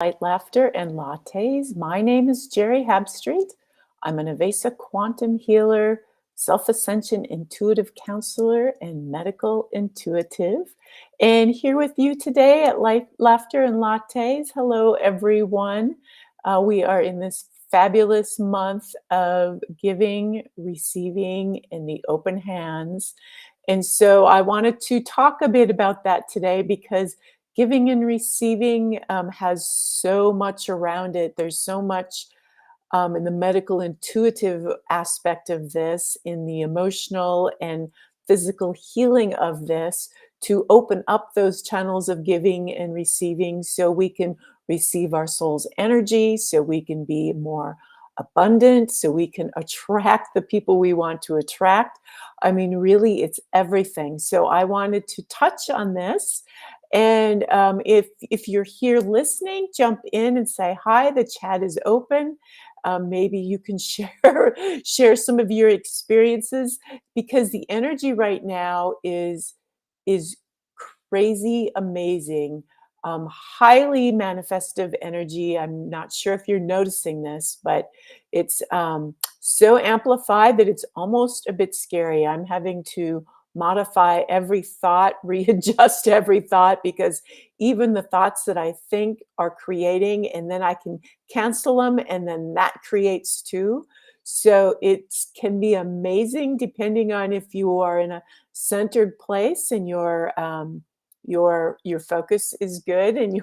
Light Laughter and Lattes. My name is Geri Habstritt. I'm an Avesa quantum healer, self ascension intuitive counselor, and medical intuitive. And here with you today at Light Laughter and Lattes. Hello, everyone. We are in this fabulous month of giving, receiving, and the open hands. And so I wanted to talk a bit about that today because giving and receiving has so much around it. There's so much in the medical intuitive aspect of this, in the emotional and physical healing of this, to open up those channels of giving and receiving so we can receive our soul's energy, so we can be more abundant, so we can attract the people we want to attract. I mean, really, it's everything. So I wanted to touch on this. And if you're here listening, jump in and say hi. The chat is open. Maybe you can share some of your experiences, because the energy right now is crazy amazing, highly manifestive energy. I'm not sure if you're noticing this, but it's so amplified that it's almost a bit scary. I'm having to modify every thought, readjust every thought, because even the thoughts that I think are creating, and then I can cancel them, and then that creates too. So it can be amazing depending on if you are in a centered place and your focus is good and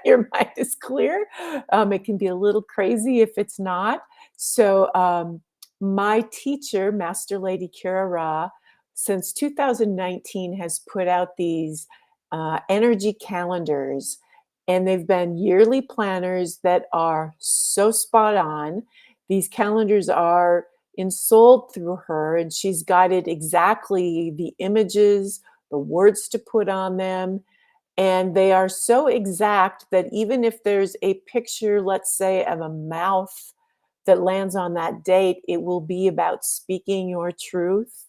your mind is clear. It can be a little crazy if it's not. So my teacher, Master Lady Kira Ra, since 2019 has put out these energy calendars, and they've been yearly planners that are so spot on. These calendars are ensouled through her, and she's guided exactly the images, the words to put on them. And they are so exact that even if there's a picture, let's say, of a mouth that lands on that date, it will be about speaking your truth.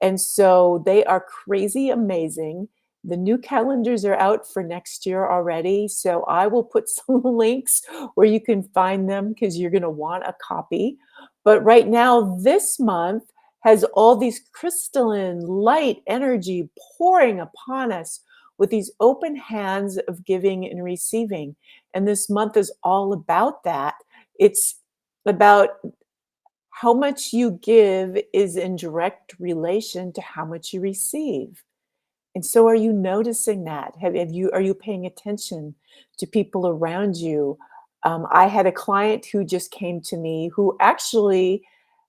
And so they are crazy amazing. The new calendars are out for next year already. So I will put some links where you can find them, because you're going to want a copy. But right now, this month has all these crystalline light energy pouring upon us with these open hands of giving and receiving. And this month is all about that. It's about how much you give is in direct relation to how much you receive. And so are you noticing that? Are you paying attention to people around you? I had a client who just came to me who actually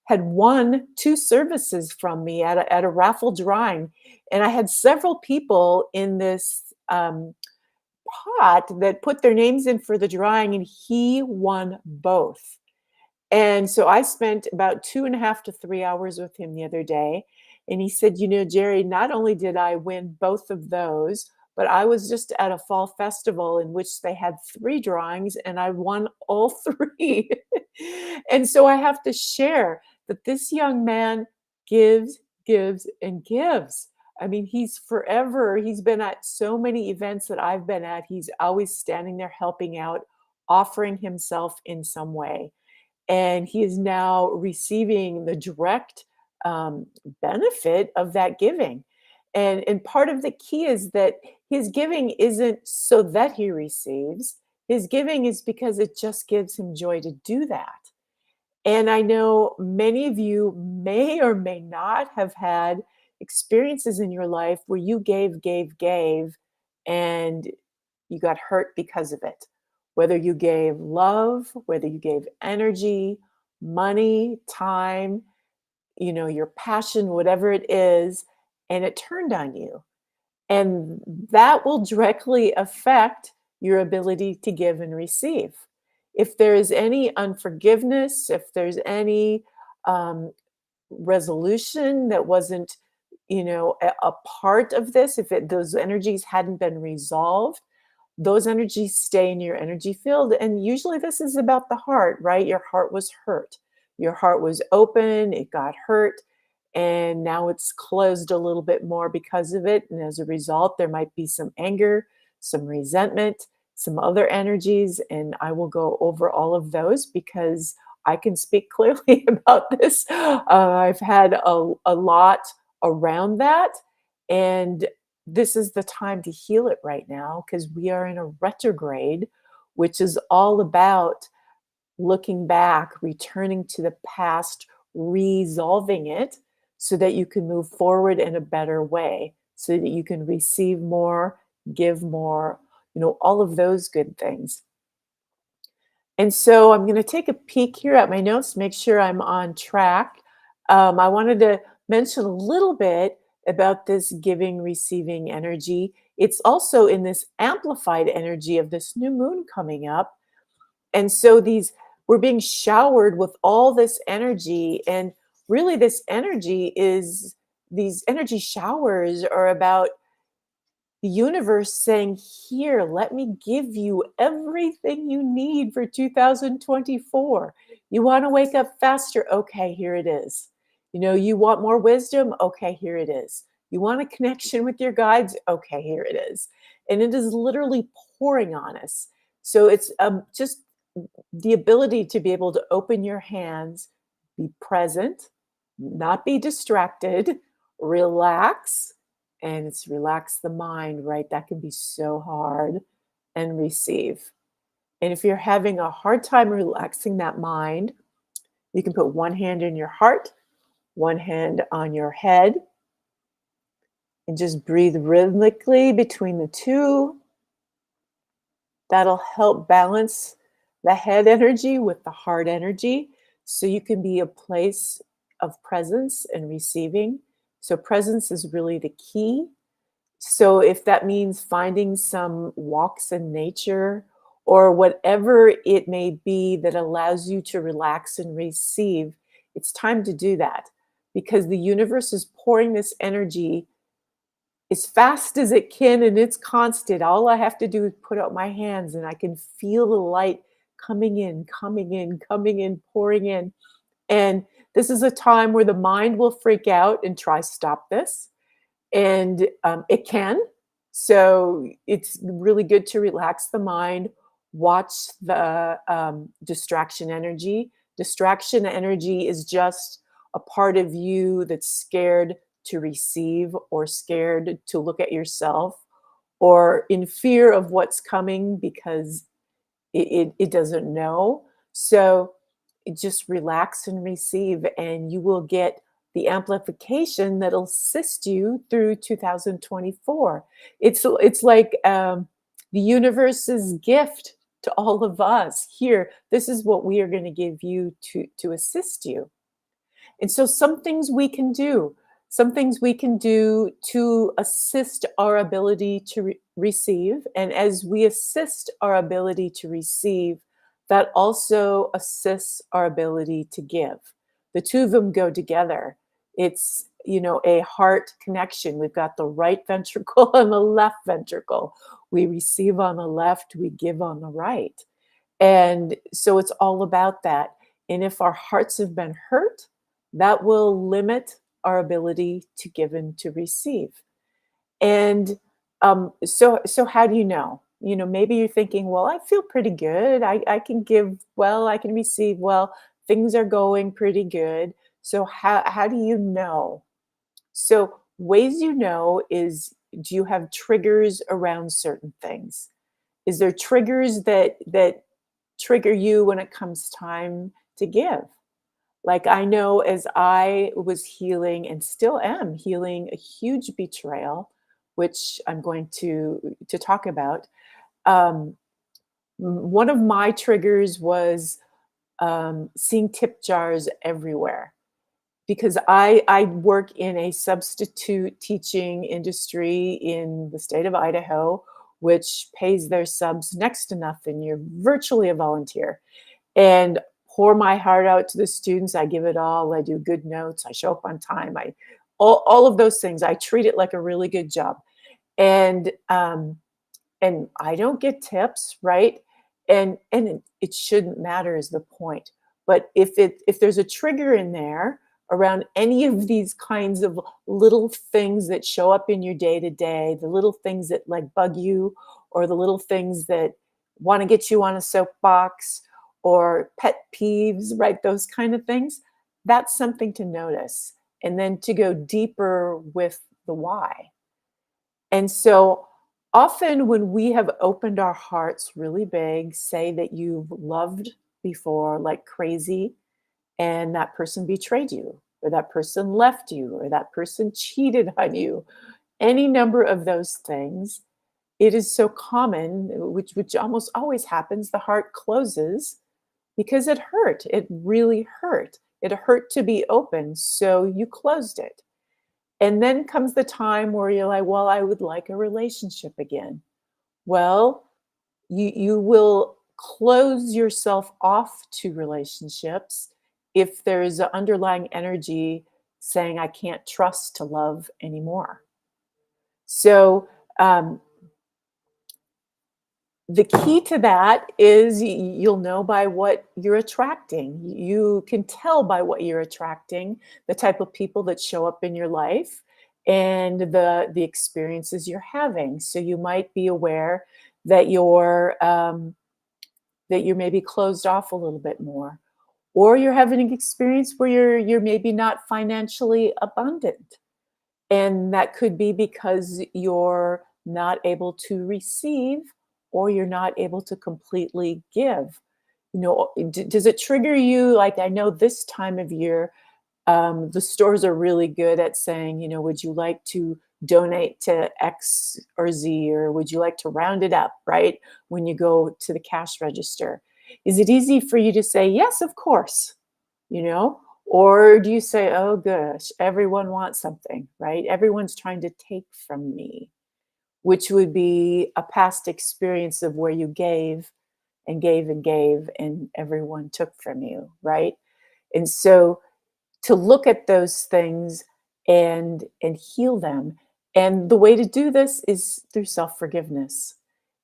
had won 2 services from me at a raffle drawing. And I had several people in this pot that put their names in for the drawing, and he won both. And so I spent about 2.5 to 3 hours with him the other day. And he said, Geri, not only did I win both of those, but I was just at a fall festival in which they had 3 drawings, and I won all 3. And so I have to share that this young man gives, gives, and gives. I mean, he's been at so many events that I've been at. He's always standing there helping out, offering himself in some way. And he is now receiving the direct benefit of that giving. And part of the key is that his giving isn't so that he receives. His giving is because it just gives him joy to do that. And I know many of you may or may not have had experiences in your life where you gave, and you got hurt because of it. Whether you gave love, whether you gave energy, money, time, your passion, whatever it is, and it turned on you. And that will directly affect your ability to give and receive. If there is any unforgiveness, if there's any resolution that wasn't, a part of this, those energies hadn't been resolved, those energies stay in your energy field. And usually this is about the heart, right? Your heart was hurt. Your heart was open, it got hurt, and now it's closed a little bit more because of it. And as a result, there might be some anger, some resentment, some other energies, and I will go over all of those because I can speak clearly about this. I've had a lot around that, and this is the time to heal it right now because we are in a retrograde, which is all about looking back, returning to the past, resolving it so that you can move forward in a better way, so that you can receive more, give more, all of those good things. And so I'm going to take a peek here at my notes, make sure I'm on track. I wanted to mention a little bit about this giving, receiving energy. It's also in this amplified energy of this new moon coming up. And so we're being showered with all this energy. And really, these energy showers are about the universe saying, "Here, let me give you everything you need for 2024. You want to wake up faster? Okay, here it is. You want more wisdom? Okay, here it is. You want a connection with your guides? Okay, here it is." And it is literally pouring on us. So it's just the ability to be able to open your hands, be present, not be distracted, relax, and it's relax the mind, right? That can be so hard, and receive. And if you're having a hard time relaxing that mind, you can put one hand in your heart, one hand on your head, and just breathe rhythmically between the two. That'll help balance the head energy with the heart energy so you can be a place of presence and receiving. So, presence is really the key. So, if that means finding some walks in nature or whatever it may be that allows you to relax and receive, it's time to do that because the universe is pouring this energy as fast as it can, and it's constant. All I have to do is put out my hands and I can feel the light coming in, coming in, coming in, pouring in. And this is a time where the mind will freak out and try stop this, and it can. So it's really good to relax the mind, watch the distraction energy. Distraction energy is just a part of you that's scared to receive or scared to look at yourself or in fear of what's coming because it doesn't know. So just relax and receive, and you will get the amplification that'll assist you through 2024. It's like the universe's gift to all of us. Here, this is what we are going to give you to assist you. And so some things we can do to assist our ability to receive. And as we assist our ability to receive, that also assists our ability to give. The two of them go together. It's, a heart connection. We've got the right ventricle and the left ventricle. We receive on the left, we give on the right. And so it's all about that. And if our hearts have been hurt, that will limit our ability to give and to receive. And so how do you know? Maybe you're thinking, well, I feel pretty good. I can give well, I can receive well, things are going pretty good. So how do you know? So ways you know is, do you have triggers around certain things? Is there triggers that trigger you when it comes time to give? Like, I know as I was healing and still am healing a huge betrayal, which I'm going to talk about. Um, One of my triggers was seeing tip jars everywhere because I work in a substitute teaching industry in the state of Idaho, which pays their subs next to nothing. You're virtually a volunteer, and pour my heart out to the students. I give it all. I do good notes. I show up on time. All of those things. I treat it like a really good job. And and I don't get tips, right? And it shouldn't matter is the point. But if there's a trigger in there around any of these kinds of little things that show up in your day to day, the little things that like bug you, or the little things that want to get you on a soapbox or pet peeves, right? Those kind of things. That's something to notice. And then to go deeper with the why. And so often when we have opened our hearts really big, say that you've loved before like crazy, and that person betrayed you, or that person left you, or that person cheated on you, any number of those things, it is so common, which almost always happens, the heart closes because it hurt. It really hurt. It hurt to be open, so you closed it. And then comes the time where you're like, well, I would like a relationship again. Well, you will close yourself off to relationships if there's an underlying energy saying, I can't trust to love anymore. So, the key to that is you'll know by what you're attracting. You can tell by what you're attracting, the type of people that show up in your life and the experiences you're having. So you might be aware that you're maybe closed off a little bit more, or you're having an experience where you're maybe not financially abundant, and that could be because you're not able to receive or you're not able to completely give. Does it trigger you? Like, I know this time of year, the stores are really good at saying, would you like to donate to X or Z, or would you like to round it up, right? When you go to the cash register. Is it easy for you to say, yes, of course? you know? Or do you say, oh gosh, everyone wants something, right? Everyone's trying to take from me, which would be a past experience of where you gave and gave and gave and everyone took from you, right? And so to look at those things and heal them. And the way to do this is through self-forgiveness.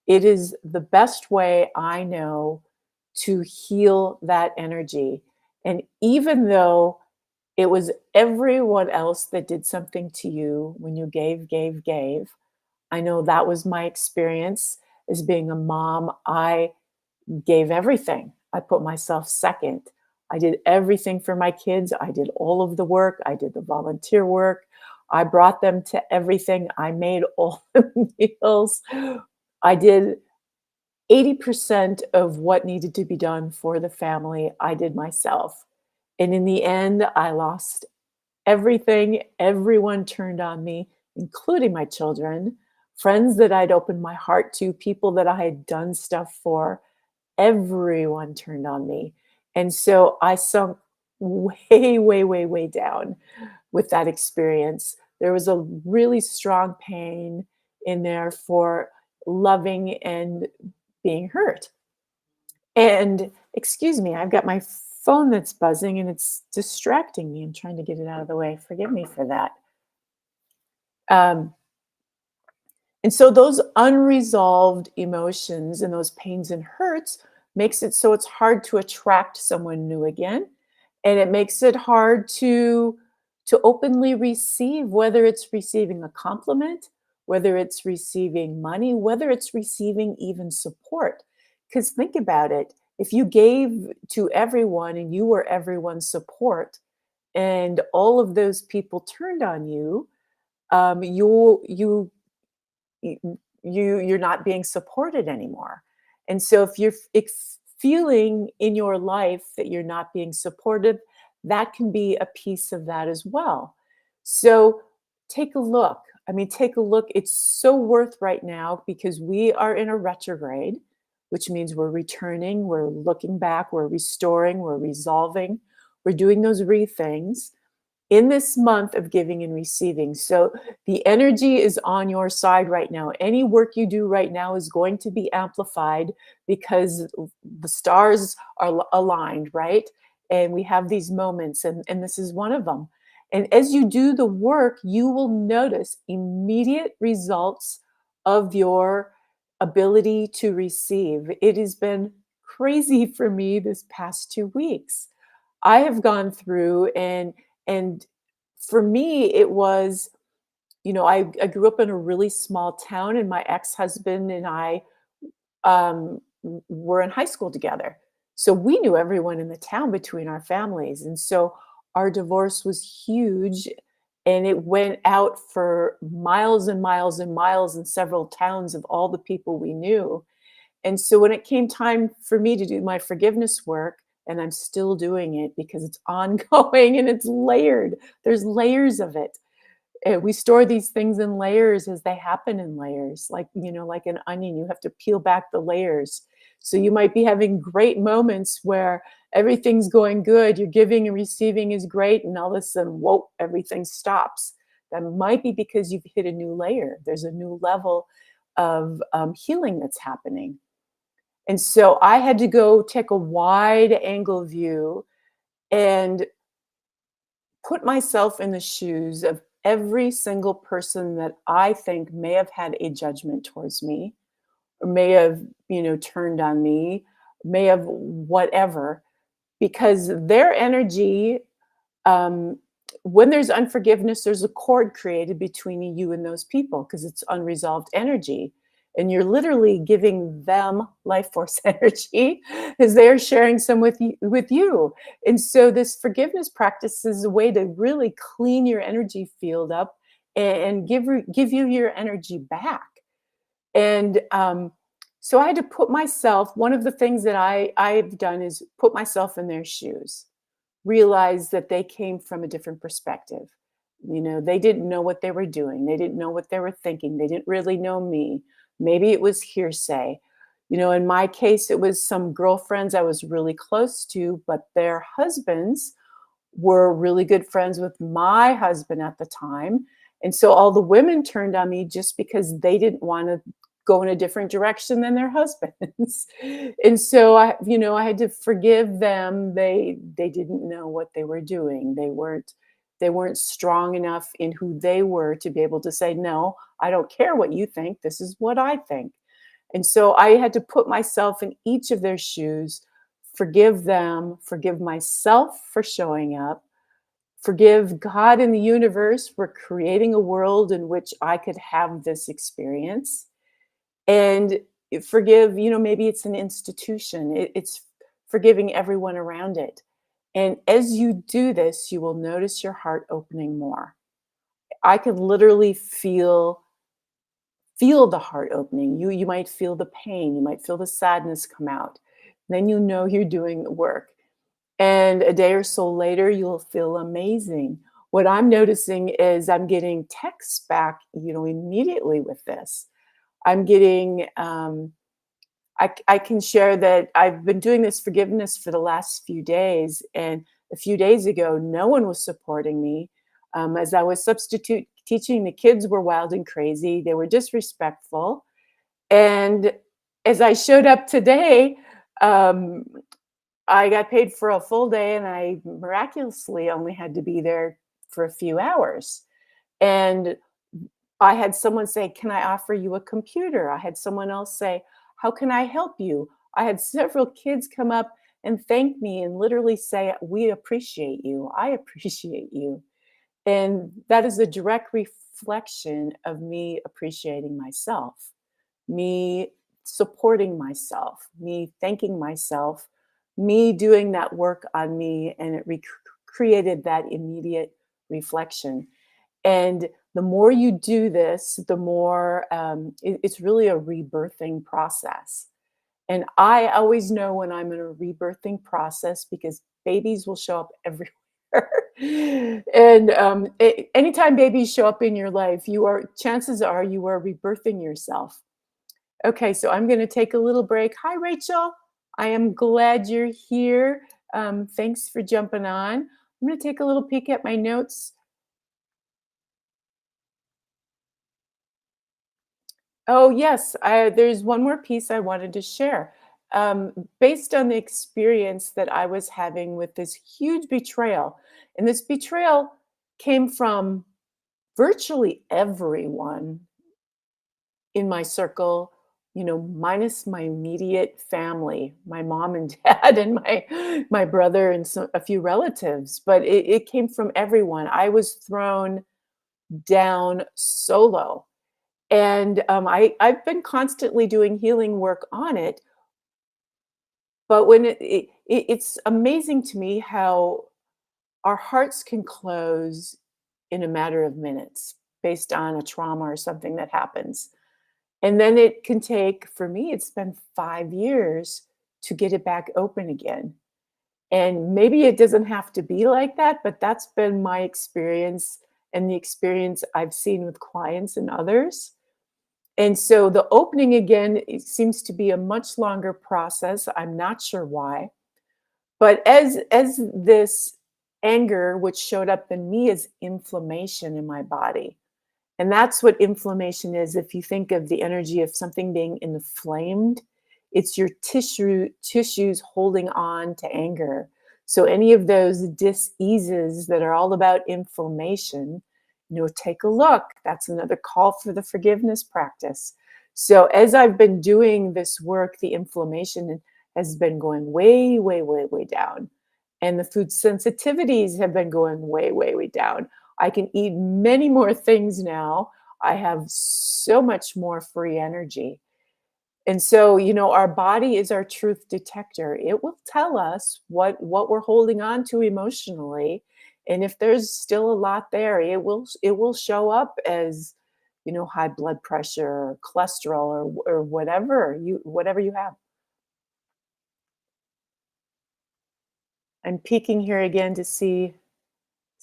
It is the best way I know to heal that energy. And even though it was everyone else that did something to you when you gave, I know that was my experience as being a mom. I gave everything. I put myself second. I did everything for my kids. I did all of the work. I did the volunteer work. I brought them to everything. I made all the meals. I did 80% of what needed to be done for the family. I did myself. And in the end, I lost everything. Everyone turned on me, including my children, friends that I'd opened my heart to, people that I had done stuff for. Everyone turned on me. And so I sunk way, way, way, way down with that experience. There was a really strong pain in there for loving and being hurt. And excuse me, I've got my phone that's buzzing and it's distracting me. I'm trying to get it out of the way. Forgive me for that. Um, And so those unresolved emotions and those pains and hurts makes it so it's hard to attract someone new again. And it makes it hard to openly receive, whether it's receiving a compliment, whether it's receiving money, whether it's receiving even support. Because think about it, if you gave to everyone and you were everyone's support and all of those people turned on you, you you're not being supported anymore. And so if you're feeling in your life that you're not being supported, that can be a piece of that as well. So take a look. I mean, take a look. It's so worth right now because we are in a retrograde, which means we're returning, we're looking back, we're restoring, we're resolving, we're doing those things in this month of giving and receiving. So the energy is on your side right now. Any work you do right now is going to be amplified because the stars are aligned, right? And we have these moments, and this is one of them. And as you do the work, you will notice immediate results of your ability to receive. It has been crazy for me this past 2 weeks. I have gone through and for me, it was, I grew up in a really small town, and my ex-husband and I were in high school together. So we knew everyone in the town between our families. And so our divorce was huge and it went out for miles and miles and miles in several towns of all the people we knew. And so when it came time for me to do my forgiveness work, and I'm still doing it because it's ongoing and it's layered, there's layers of it. We store these things in layers as they happen in layers, like, like an onion, you have to peel back the layers. So you might be having great moments where everything's going good, you're giving and receiving is great, and all of a sudden, whoa, everything stops. That might be because you've hit a new layer. There's a new level of healing that's happening. And so I had to go take a wide angle view and put myself in the shoes of every single person that I think may have had a judgment towards me, or may have, turned on me, may have whatever, because their energy, um, when there's unforgiveness, there's a cord created between you and those people because it's unresolved energy. And you're literally giving them life force energy because they're sharing some with you. And so this forgiveness practice is a way to really clean your energy field up and give you your energy back. And so I had to put myself. One of the things that I've done is put myself in their shoes, realized that they came from a different perspective. They didn't know what they were doing. They didn't know what they were thinking. They didn't really know me. Maybe it was hearsay. In my case, it was some girlfriends I was really close to, but their husbands were really good friends with my husband at the time. And so all the women turned on me just because they didn't want to go in a different direction than their husbands. And so I had to forgive them. They didn't know what they were doing. They weren't strong enough in who they were to be able to say, no, I don't care what you think. This is what I think. And so I had to put myself in each of their shoes, forgive them, forgive myself for showing up, forgive God and the universe for creating a world in which I could have this experience, and forgive, maybe it's an institution. It's forgiving everyone around it. And as you do this, you will notice your heart opening more. I could literally feel the heart opening. You might feel the pain, you might feel the sadness come out. Then you're doing the work. And a day or so later, you'll feel amazing. What I'm noticing is I'm getting texts back, immediately with this. I'm getting, I can share that I've been doing this forgiveness for the last few days. And a few days ago, no one was supporting me. As I was substitute teaching, the kids were wild and crazy. They were disrespectful. And as I showed up today, um, I got paid for a full day and I miraculously only had to be there for a few hours. And I had someone say, "Can I offer you a computer?" I had someone else say, "How can I help you?" I had several kids come up and thank me and literally say, "We appreciate you. I appreciate you." And that is a direct reflection of me appreciating myself, me supporting myself, me thanking myself, me doing that work on me, and it created that immediate reflection. And the more you do this, the more it's really a rebirthing process. And I always know when I'm in a rebirthing process because babies will show up everywhere. And anytime babies show up in your life, chances are you are rebirthing yourself. Okay, so I'm going to take a little break. Hi, Rachel. I am glad you're here. Thanks for jumping on. I'm going to take a little peek at my notes. Oh, yes. There's one more piece I wanted to share. Based on the experience that I was having with this huge betrayal, and this betrayal came from virtually everyone in my circle, minus my immediate family, my mom and dad, and my brother, and a few relatives. But it came from everyone. I was thrown down solo. And I've been constantly doing healing work on it. But when it's amazing to me how our hearts can close in a matter of minutes based on a trauma or something that happens. And then it can take, for me, it's been 5 years to get it back open again. And maybe it doesn't have to be like that, but that's been my experience and the experience I've seen with clients and others. And so the opening again, it seems to be a much longer process. I'm not sure why. But as this anger, which showed up in me as inflammation in my body, and that's what inflammation is. If you think of the energy of something being inflamed, it's your tissues holding on to anger. So any of those diseases that are all about inflammation, take a look. That's another call for the forgiveness practice. So as I've been doing this work, the inflammation has been going way, way, way, way down. And the food sensitivities have been going way, way, way down. I can eat many more things now. I have so much more free energy. And so, our body is our truth detector. It will tell us what we're holding on to emotionally. And if there's still a lot there, it will show up as, high blood pressure or cholesterol or whatever you have. I'm peeking here again to see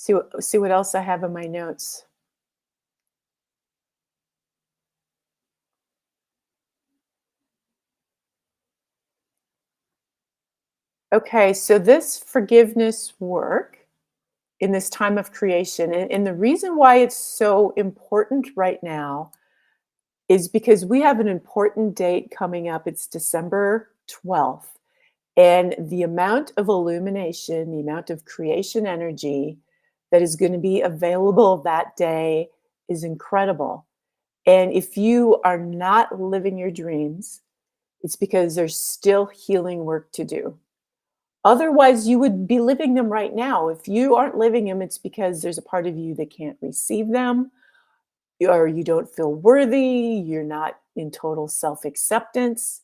what else I have in my notes. Okay, so this forgiveness work in this time of creation, and the reason why it's so important right now is because we have an important date coming up. It's December 12th. And the amount of illumination, the amount of creation energy that is going to be available that day is incredible. And if you are not living your dreams, it's because there's still healing work to do. Otherwise, you would be living them right now. If you aren't living them, it's because there's a part of you that can't receive them, or you don't feel worthy, you're not in total self acceptance.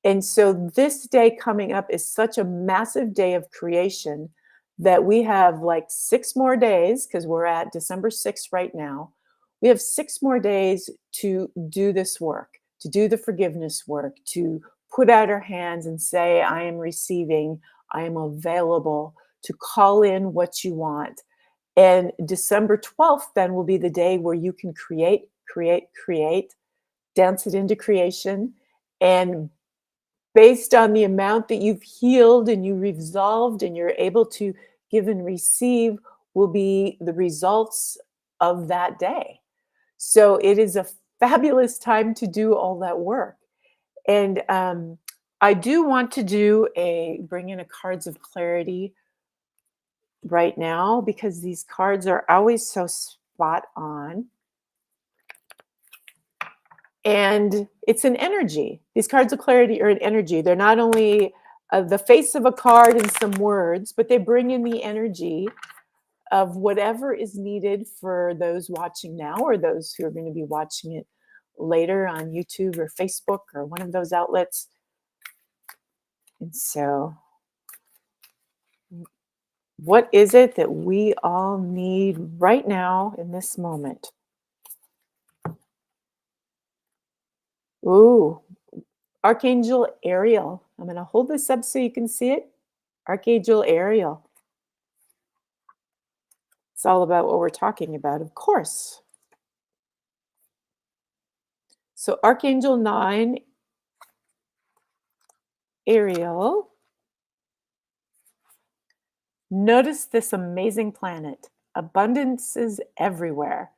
And so, this day coming up is such a massive day of creation that we have like 6 more days, because we're at December 6th right now. We have 6 more days to do this work, to do the forgiveness work, to put out our hands and say, I am receiving, I am available, to call in what you want. And December 12th then will be the day where you can create, create, create, dance it into creation. And based on the amount that you've healed and you resolved and you're able to give and receive, will be the results of that day. So it is a fabulous time to do all that work. And I do want to bring in a cards of clarity right now, because these cards are always so spot on. And it's an energy. These cards of clarity are an energy. They're not only the face of a card and some words, but they bring in the energy of whatever is needed for those watching now, or those who are going to be watching it later on YouTube or Facebook or one of those outlets. And so, what is it that we all need right now in this moment? Ooh, Archangel Ariel. I'm going to hold this up so you can see it. Archangel Ariel. It's all about what we're talking about, of course. So Archangel 9, Ariel. Notice this amazing planet. Abundance is everywhere.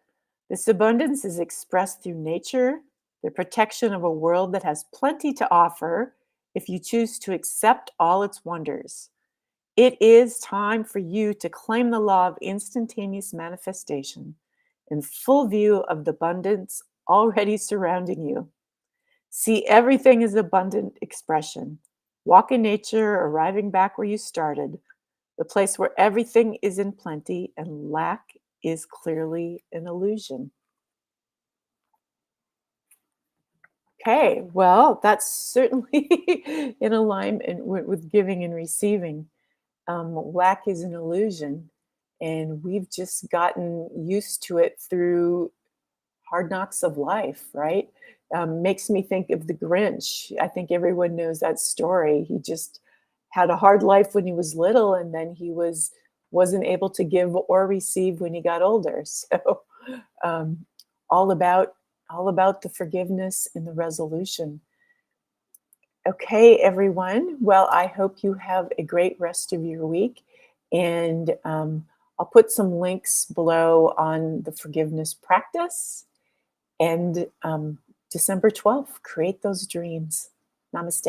This abundance is expressed through nature, the protection of a world that has plenty to offer if you choose to accept all its wonders. It is time for you to claim the law of instantaneous manifestation in full view of the abundance already surrounding you. See everything as abundant expression. Walk in nature, arriving back where you started, the place where everything is in plenty and lack is clearly an illusion. Okay, well, that's certainly in alignment with giving and receiving. Lack is an illusion, and we've just gotten used to it through hard knocks of life, right? Makes me think of the Grinch. I think everyone knows that story. He just had a hard life when he was little, and then wasn't able to give or receive when he got older. So, um, all about all about the forgiveness and the resolution. Okay, everyone. Well, I hope you have a great rest of your week. And I'll put some links below on the forgiveness practice. And December 12th, create those dreams. Namaste.